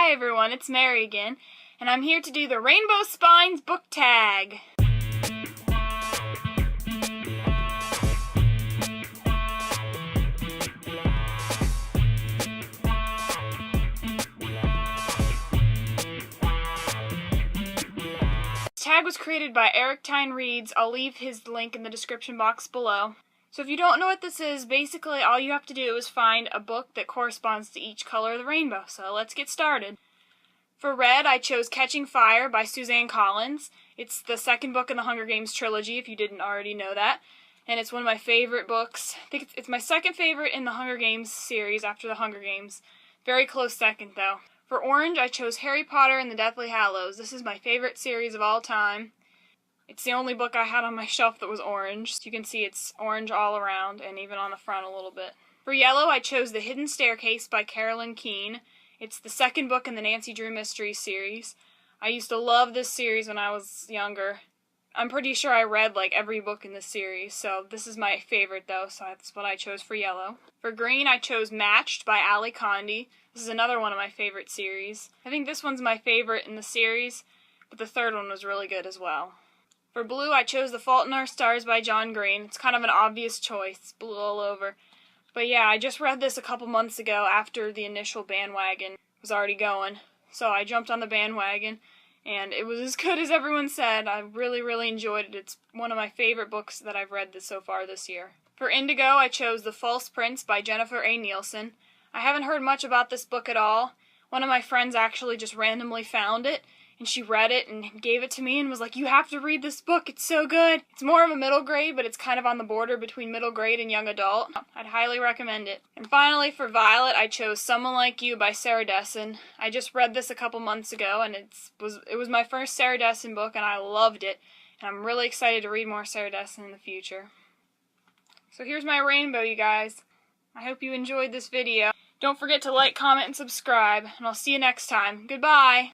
Hi everyone, it's Mary again, and I'm here to do the Rainbow Spines book tag. This tag was created by Eric Tyne Reads. I'll leave his link in the description box below. So if you don't know what this is, basically all you have to do is find a book that corresponds to each color of the rainbow. So let's get started. For red, I chose Catching Fire by Suzanne Collins. It's the second book in the Hunger Games trilogy, if you didn't already know that. And it's one of my favorite books. I think it's my second favorite in the Hunger Games series after the Hunger Games. Very close second, though. For orange, I chose Harry Potter and the Deathly Hallows. This is my favorite series of all time. It's the only book I had on my shelf that was orange. You can see it's orange all around and even on the front a little bit. For yellow, I chose The Hidden Staircase by Carolyn Keene. It's the second book in the Nancy Drew Mysteries series. I used to love this series when I was younger. I'm pretty sure I read like every book in this series, so this is my favorite though, so that's what I chose for yellow. For green, I chose Matched by Ali Condi. This is another one of my favorite series. I think this one's my favorite in the series, but the third one was really good as well. For blue, I chose The Fault in Our Stars by John Green. It's kind of an obvious choice. It's blue all over. But yeah, I just read this a couple months ago after the initial bandwagon was already going. So I jumped on the bandwagon, and it was as good as everyone said. I really enjoyed it. It's one of my favorite books that I've read so far this year. For Indigo, I chose The False Prince by Jennifer A. Nielsen. I haven't heard much about this book at all. One of my friends actually just randomly found it, and she read it and gave it to me and was like, "You have to read this book, it's so good." It's more of a middle grade, but it's kind of on the border between middle grade and young adult. I'd highly recommend it. And finally, for Violet, I chose Someone Like You by Sarah Dessen. I just read this a couple months ago, and it was my first Sarah Dessen book, and I loved it. And I'm really excited to read more Sarah Dessen in the future. So here's my rainbow, you guys. I hope you enjoyed this video. Don't forget to like, comment, and subscribe, and I'll see you next time. Goodbye!